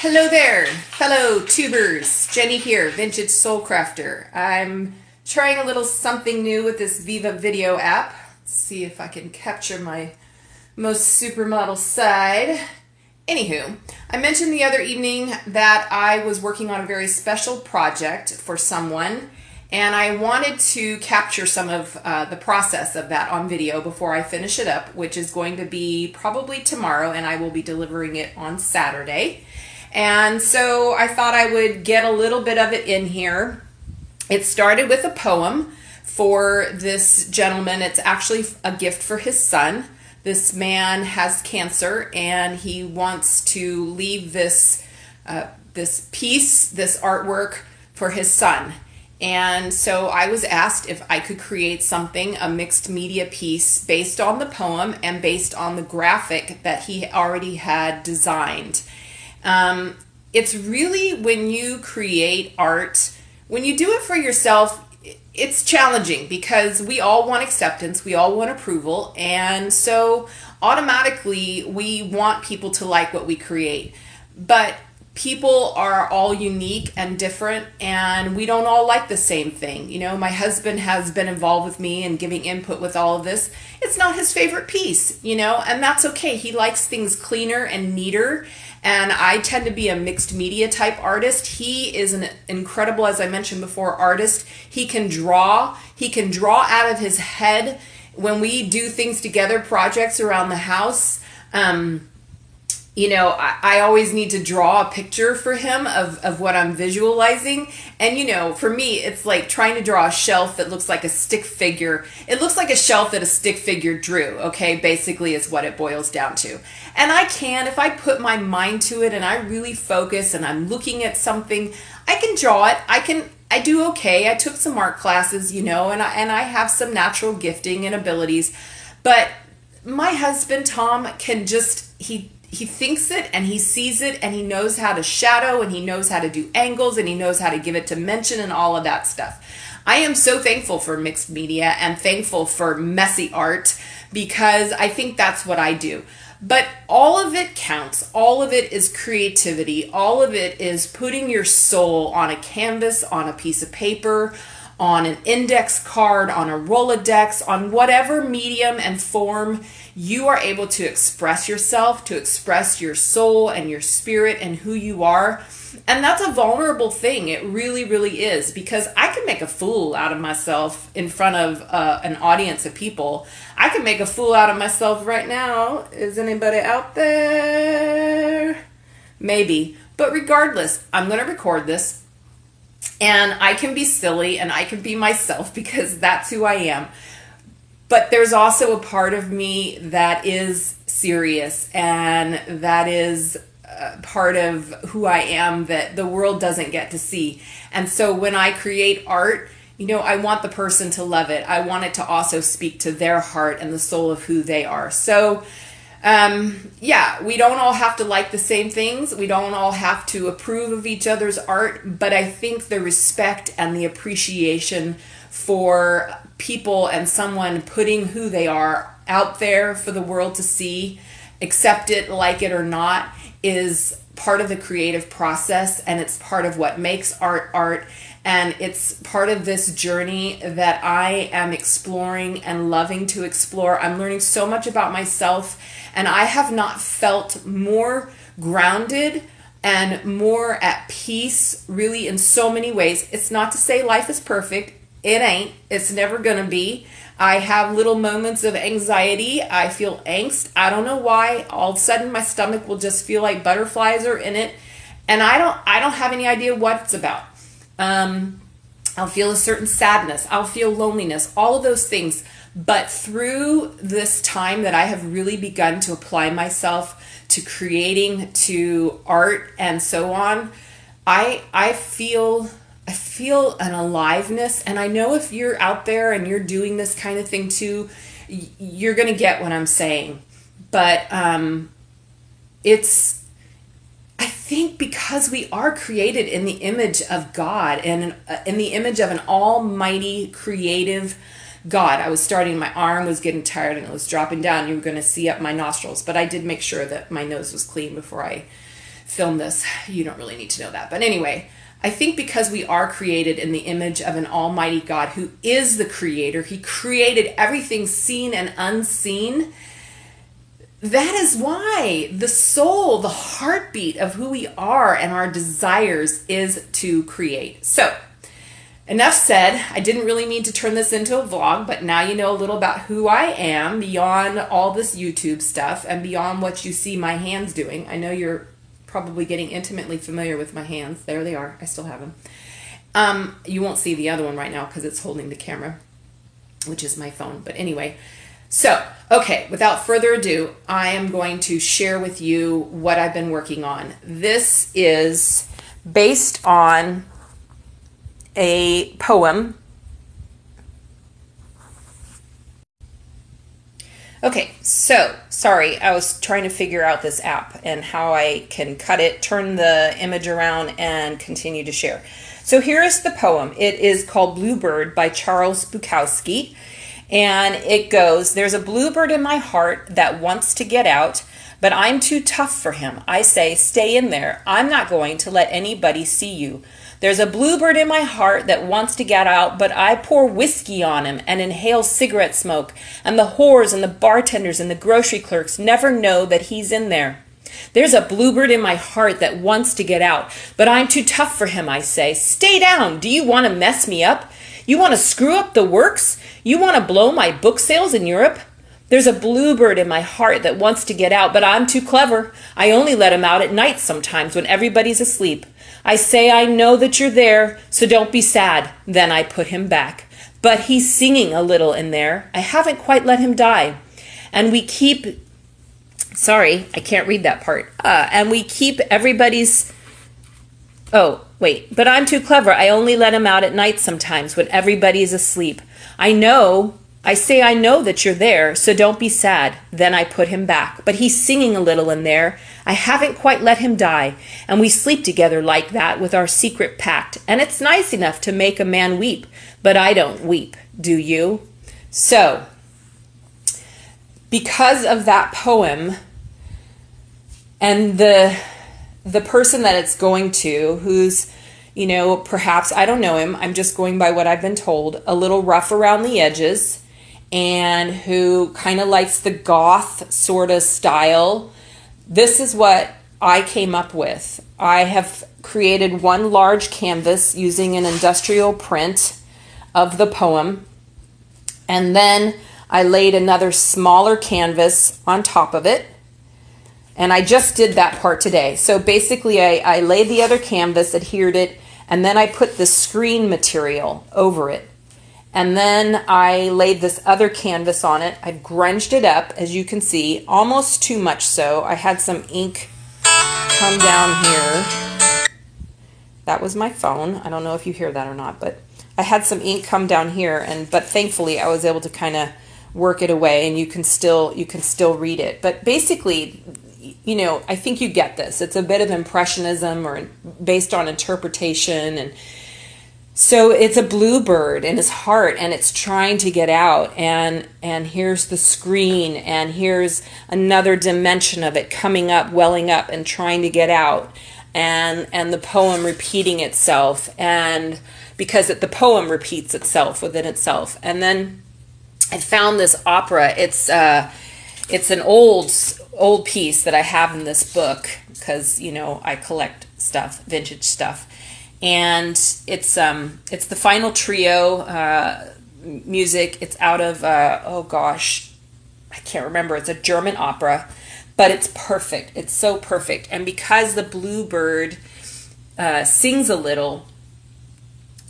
Hello there, fellow tubers. Jenny here, Vintage Soul Crafter. I'm trying a little something new with this Viva Video app. Let's see if I can capture my most supermodel side. Anywho, I mentioned the other evening that I was working on a very special project for someone, and I wanted to capture some of the process of that on video before I finish it up, which is going to be probably tomorrow, and I will be delivering it on Saturday. And so I thought I would get a little bit of it in here. It started with a poem for this gentleman. It's actually a gift for his son. This man has cancer and he wants to leave this piece, this artwork for his son. And so I was asked if I could create something, a mixed media piece based on the poem and based on the graphic that he already had designed. It's really, when you create art, when you do it for yourself, it's challenging because we all want acceptance, we all want approval, and so automatically we want people to like what we create. But people are all unique and different, and we don't all like the same thing. You know, my husband has been involved with me and giving input with all of this. It's not his favorite piece, you know, and that's okay. He likes things cleaner and neater, and I tend to be a mixed media type artist. He is an incredible, as I mentioned before, artist. He can draw out of his head. When we do things together, projects around the house, you know, I always need to draw a picture for him of what I'm visualizing. And, you know, for me, it's like trying to draw a shelf that looks like a stick figure. It looks like a shelf that a stick figure drew, okay, basically is what it boils down to. And I can, if I put my mind to it and I really focus and I'm looking at something, I can draw it. I do okay. I took some art classes, you know, and I have some natural gifting and abilities. But my husband, Tom, can just, he thinks it and he sees it and he knows how to shadow and he knows how to do angles and he knows how to give it dimension and all of that stuff. I am so thankful for mixed media and thankful for messy art because I think that's what I do. But all of it counts. All of it is creativity. All of it is putting your soul on a canvas, on a piece of paper, on an index card, on a Rolodex, on whatever medium and form you are able to express yourself, to express your soul and your spirit and who you are. And that's a vulnerable thing. It really, really is, because I can make a fool out of myself in front of an audience of people. I can make a fool out of myself right now. Is anybody out there? Maybe. But regardless, I'm going to record this. And I can be silly and I can be myself because that's who I am. But there's also a part of me that is serious and that is part of who I am that the world doesn't get to see. And so when I create art, you know, I want the person to love it. I want it to also speak to their heart and the soul of who they are. So yeah, we don't all have to like the same things. We don't all have to approve of each other's art, but I think the respect and the appreciation for people and someone putting who they are out there for the world to see, accept it, like it or not, is part of the creative process, and it's part of what makes art art. And it's part of this journey that I am exploring and loving to explore. I'm learning so much about myself, and I have not felt more grounded and more at peace, really, in so many ways. It's not to say life is perfect. It ain't. It's never going to be. I have little moments of anxiety. I feel angst. I don't know why. All of a sudden, my stomach will just feel like butterflies are in it, and I don't have any idea what it's about. I'll feel a certain sadness. I'll feel loneliness, all of those things. But through this time that I have really begun to apply myself to creating, to art and so on, I feel an aliveness. And I know if you're out there and you're doing this kind of thing too, you're going to get what I'm saying. But I think because we are created in the image of God and in the image of an almighty creative God. I was starting, my arm was getting tired and it was dropping down. You were going to see up my nostrils, but I did make sure that my nose was clean before I film this. You don't really need to know that. But anyway, I think because we are created in the image of an almighty God who is the creator, he created everything seen and unseen. That is why the soul, the heartbeat of who we are and our desires is to create. So, enough said. I didn't really mean to turn this into a vlog, but now you know a little about who I am beyond all this YouTube stuff and beyond what you see my hands doing. I know you're probably getting intimately familiar with my hands. There they are. I still have them. You won't see the other one right now because it's holding the camera, which is my phone. But anyway, so, okay, without further ado, I am going to share with you what I've been working on. This is based on a poem. Okay, so, sorry, I was trying to figure out this app and how I can cut it, turn the image around, and continue to share. So here is the poem. It is called Bluebird by Charles Bukowski. And it goes, there's a bluebird in my heart that wants to get out, but I'm too tough for him. I say, stay in there. I'm not going to let anybody see you. There's a bluebird in my heart that wants to get out, but I pour whiskey on him and inhale cigarette smoke, and the whores and the bartenders and the grocery clerks never know that he's in there. There's a bluebird in my heart that wants to get out, but I'm too tough for him, I say. Stay down. Do you want to mess me up? You want to screw up the works? You want to blow my book sales in Europe? There's a bluebird in my heart that wants to get out, but I'm too clever. I only let him out at night sometimes when everybody's asleep. I say I know that you're there, so don't be sad. Then I put him back. But he's singing a little in there. I haven't quite let him die. And we keep... Sorry, I can't read that part. And we keep everybody's... Oh, wait, but I'm too clever. I only let him out at night sometimes when everybody's asleep. I say I know that you're there, so don't be sad. Then I put him back. But he's singing a little in there. I haven't quite let him die. And we sleep together like that with our secret pact. And it's nice enough to make a man weep, but I don't weep. Do you? So, because of that poem and the person that it's going to, who's, you know, perhaps, I don't know him, I'm just going by what I've been told, a little rough around the edges, and who kind of likes the goth sort of style, this is what I came up with. I have created one large canvas using an industrial print of the poem, and then I laid another smaller canvas on top of it. And I just did that part today. So basically I laid the other canvas, adhered it, and then I put the screen material over it. And then I laid this other canvas on it. I grunged it up, as you can see, almost too much so. I had some ink come down here. That was my phone. I don't know if you hear that or not, but I had some ink come down here, but thankfully I was able to kind of work it away, and you can still read it. But basically, you know, I think you get this. It's a bit of impressionism or based on interpretation. And so it's a bluebird in his heart, and it's trying to get out. And here's the screen, and here's another dimension of it coming up, welling up, and trying to get out. And the poem repeating itself. And because the poem repeats itself within itself. And then I found this opera. It's an old piece that I have in this book because, you know, I collect stuff, vintage stuff, and it's the final trio music. It's out of oh gosh, I can't remember. It's a German opera, but it's perfect. It's so perfect, and because the bluebird sings a little,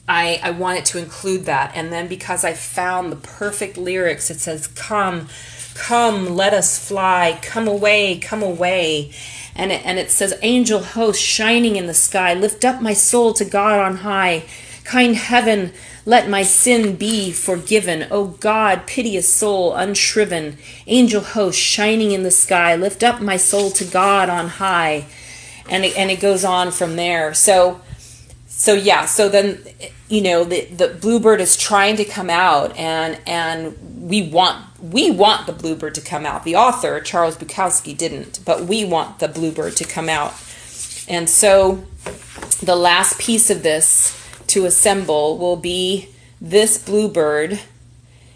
I wanted to include that. And then because I found the perfect lyrics, it says, "Come, come, let us fly, come away, come away." And it says, "Angel host shining in the sky, lift up my soul to God on high. Kind heaven, let my sin be forgiven. O God, piteous soul unshriven. Angel host shining in the sky, lift up my soul to God on high." And it goes on from there. So yeah, so then, you know, the bluebird is trying to come out, and we want the bluebird to come out. The author, Charles Bukowski, didn't, but we want the bluebird to come out. And so the last piece of this to assemble will be this bluebird.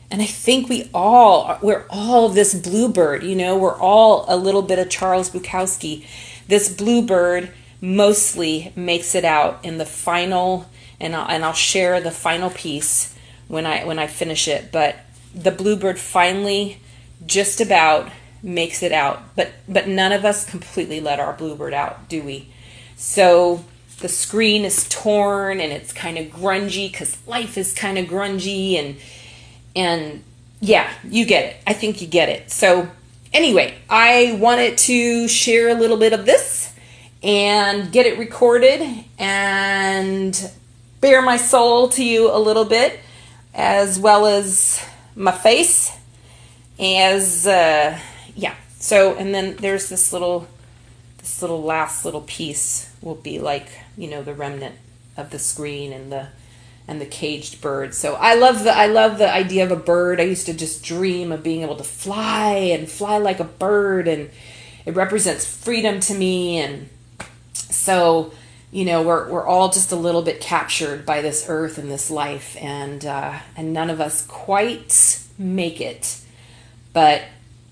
And I think we're all this bluebird, you know, we're all a little bit of Charles Bukowski. This bluebird mostly makes it out in the final, and I'll share the final piece when I finish it. But the bluebird finally just about makes it out, but none of us completely let our bluebird out, do we? So the screen is torn and it's kind of grungy because life is kind of grungy, and yeah, you get it. I think you get it. So anyway, I wanted to share a little bit of this and get it recorded and bare my soul to you a little bit, as well as my face, as yeah. So, and then there's this little last little piece will be like, you know, the remnant of the screen and the caged bird. So I love the idea of a bird. I used to just dream of being able to fly like a bird, and it represents freedom to me. And so, you know, we're all just a little bit captured by this earth and this life, and none of us quite make it, but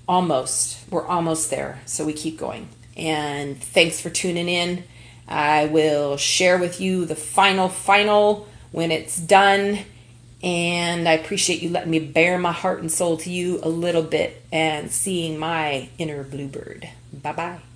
almost. We're almost there. So we keep going. And thanks for tuning in. I will share with you the final when it's done. And I appreciate you letting me bare my heart and soul to you a little bit and seeing my inner bluebird. Bye-bye.